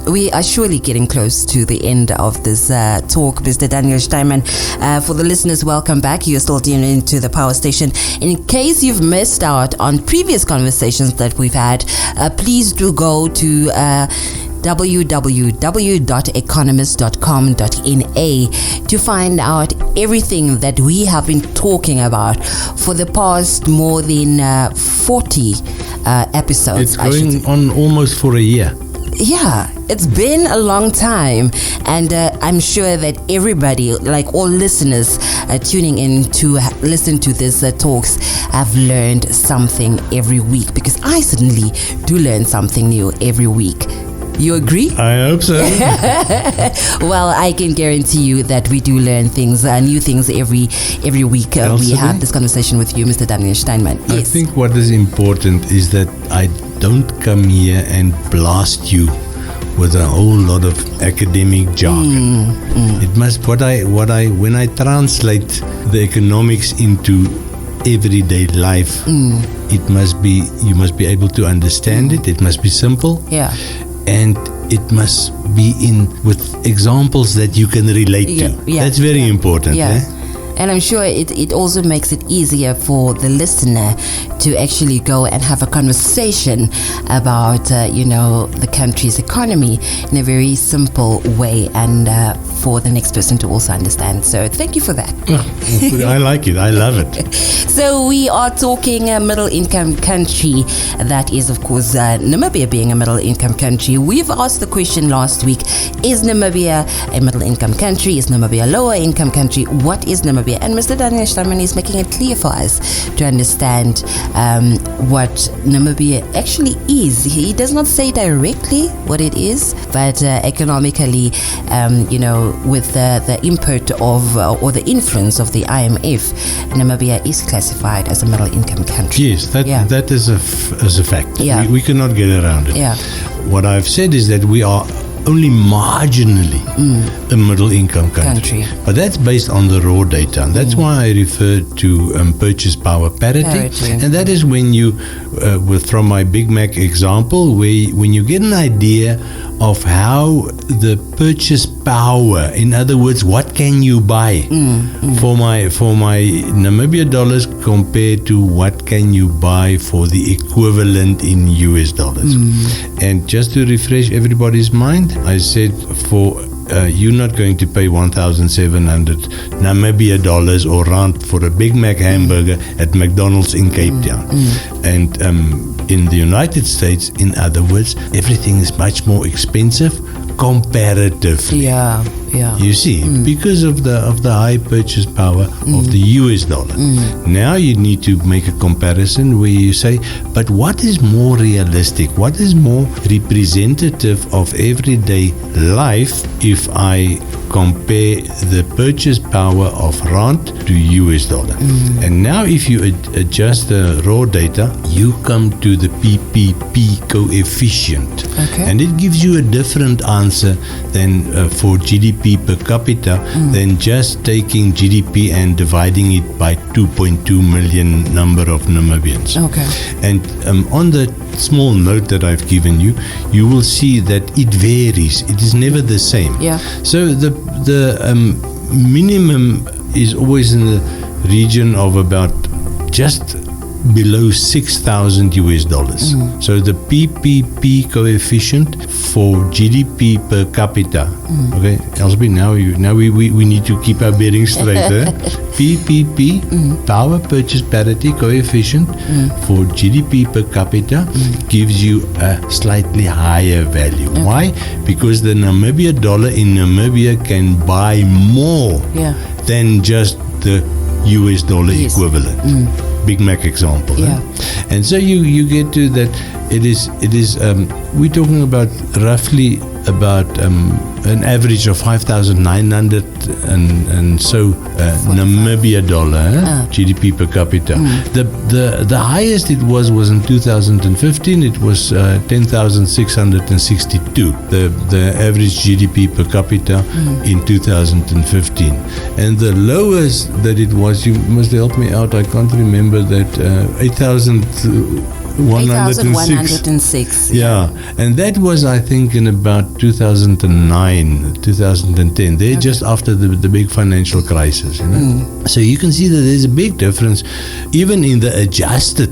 we are surely getting close to the end of this talk, Mr. Daniel Steinman. For the listeners, welcome back. You're still tuning into the Power Station. In case you've missed out on previous conversations that we've had, please do go to www.economist.com.na to find out everything that we have been talking about for the past more than 40 episodes. It's going on almost for a year. Yeah, it's been a long time, and I'm sure that everybody, like all listeners tuning in to listen to this talks, have learned something every week, because I certainly do learn something new every week. You agree? I hope so. Well, I can guarantee you that we do learn things, new things every week. We have this conversation with you, Mr. Daniel Steinman. Yes. I think what is important is that I don't come here and blast you with a whole lot of academic jargon. It must when I translate the economics into everyday life, you must be able to understand it. It must be simple. Yeah. And it must be with examples that you can relate to. Yeah. That's very important. Yeah. Eh? And I'm sure it also makes it easier for the listener to actually go and have a conversation about, the country's economy in a very simple way, and for the next person to also understand. So thank you for that. I like it. I love it. So we are talking a middle-income country. That is, of course, Namibia being a middle-income country. We've asked the question last week, is Namibia a middle-income country? Is Namibia a lower-income country? What is Namibia? And Mr. Daniel Steinman is making it clear for us to understand what Namibia actually is. He does not say directly what it is, but economically, with the input of or the influence of the IMF, Namibia is classified as a middle-income country. Yes, that is a fact. Yeah. We cannot get around it. Yeah. What I've said is that we are only marginally a middle-income country. But that's based on the raw data. And that's why I referred to purchase power parity. And that is when you, from my Big Mac example, when you get an idea of how the purchase power, in other words, what can you buy for my Namibia dollars compared to what can you buy for the equivalent in US dollars. And just to refresh everybody's mind, I said you're not going to pay 1,700 Namibia dollars or rand for a Big Mac hamburger at McDonald's in Cape Town. And in the United States, in other words, everything is much more expensive comparatively. Yeah. You see, because of the high purchase power of the US dollar. Now you need to make a comparison where you say, but what is more realistic? What is more representative of everyday life if I compare the purchase power of rand to US dollar? And now if you adjust the raw data, you come to the PPP coefficient. And it gives you a different answer than for GDP per capita than just taking GDP and dividing it by 2.2 million number of Namibians. And on the small note that I've given you, you will see that it varies. It is never the same. So the minimum is always in the region of about just below 6,000 US dollars. So the PPP coefficient for GDP per capita. Okay, Elsby, now we need to keep our bearings straight. PPP, power purchase parity coefficient for GDP per capita gives you a slightly higher value. Why? Because the Namibia dollar in Namibia can buy more than just the US dollar equivalent. Big Mac example. And so you get to that. It is we're talking about roughly about an average of 5,900 and so Namibia dollar GDP per capita. The highest it was in 2015. It was 10,662. The average GDP per capita in 2015, and the lowest that it was, you must help me out, I can't remember that, 8,000 8,106. Yeah, and that was, I think, in about 2009, 2010. They're just after the big financial crisis, you know. So you can see that there's a big difference, even in the adjusted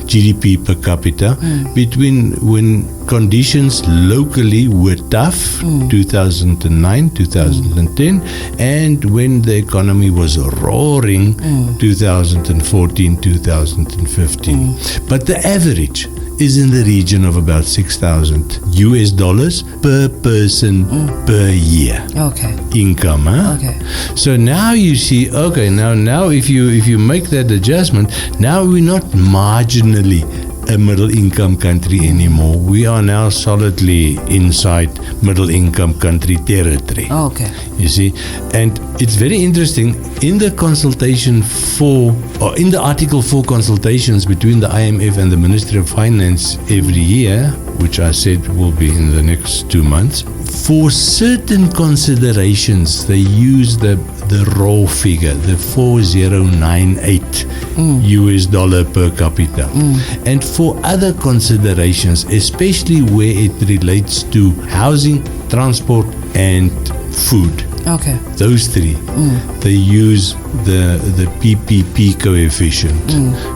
GDP per capita, between when conditions locally were tough, 2009, 2010, and when the economy was roaring, 2014, 2015. But the average is in the region of about $6,000 per person per year. Okay. Income, huh? Okay. So now you see, okay, now if you make that adjustment, now we're not marginally a middle income country anymore. We are now solidly inside middle income country territory. Okay. You see, and it's very interesting in the consultation in the Article 4 consultations between the IMF and the Ministry of Finance every year, which I said will be in the next 2 months. For certain considerations, they use the raw figure, the 4098 US dollar per capita. And for other considerations, especially where it relates to housing, transport, and food. Okay. Those three, they use the PPP coefficient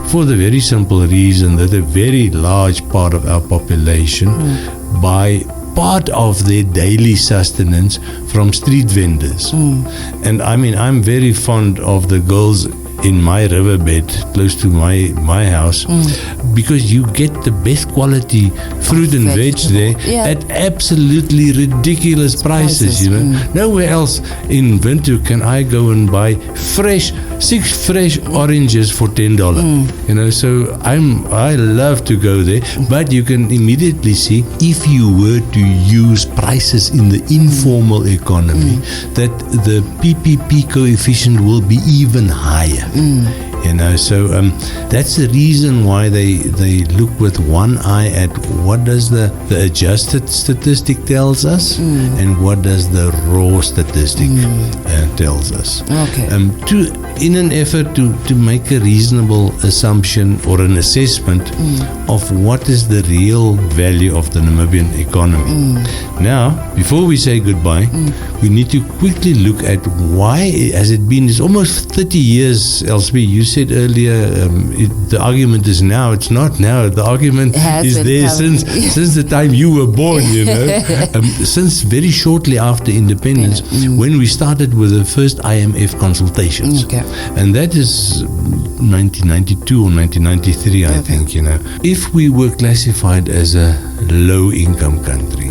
for the very simple reason that a very large part of our population buy part of their daily sustenance from street vendors. And I mean, I'm very fond of the girls in my riverbed close to my house because you get the best quality fruit and veg there at absolutely ridiculous prices, you know. Nowhere else in Windhoek can I go and buy 6 fresh oranges for $10. You know, so I love to go there, but you can immediately see if you were to use prices in the informal economy that the PPP coefficient will be even higher. You know, so that's the reason why they look with one eye at what does the adjusted statistic tells us and what does the raw statistic tells us. Okay. In an effort to make a reasonable assumption or an assessment of what is the real value of the Namibian economy. Now, before we say goodbye, we need to quickly look at why has it been, it's almost 30 years, Elsby, you said earlier, the argument is now, it's not now, the argument is there since the time you were born, you know, since very shortly after independence, when we started with the first IMF consultations. Okay. And that is 1992 or 1993, I think, you know. If we were classified as a low-income country,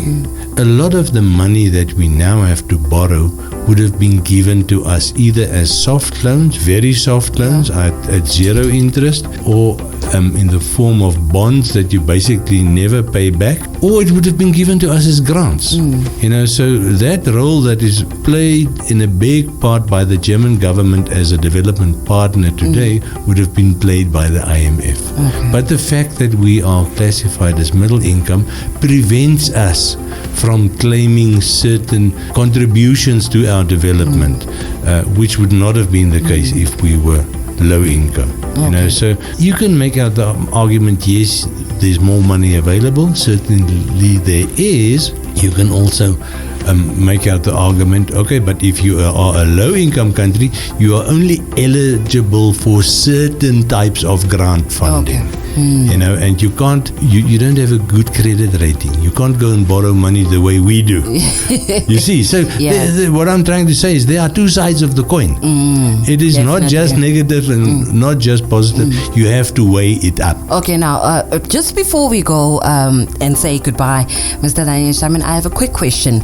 a lot of the money that we now have to borrow would have been given to us either as soft loans, very soft loans at zero interest, or in the form of bonds that you basically never pay back, or it would have been given to us as grants. You know, so that role that is played in a big part by the German government as a development partner today would have been played by the IMF. Okay. But the fact that we are classified as middle income prevents us from claiming certain contributions to our development, which would not have been the case if we were low income. You know, so you can make out the argument, yes, there's more money available. Certainly there is. You can also make out the argument, okay, but if you are a low-income country, you are only eligible for certain types of grant funding. You know, and you can't, you don't have a good credit rating. You can't go and borrow money the way we do. You see, so what I'm trying to say is there are two sides of the coin. It is not just negative and not just positive. You have to weigh it up. Okay, now, just before we go and say goodbye, Mr. Danish, I mean, I have a quick question.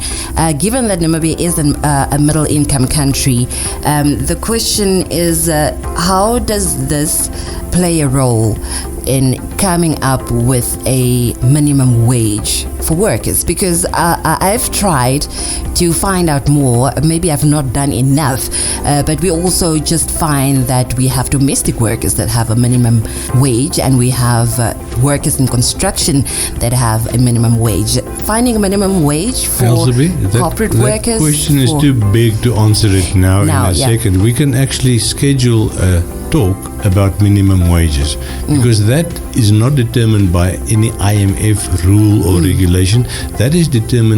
Given that Namibia is a middle-income country, the question is, how does this play a role in coming up with a minimum wage for workers? Because I've tried to find out more. Maybe I've not done enough, but we also just find that we have domestic workers that have a minimum wage, and we have workers in construction that have a minimum wage. Finding a minimum wage for corporate workers. That question is too big to answer it now in a second. We can actually schedule talk about minimum wages, because that is not determined by any IMF rule or regulation. That is determined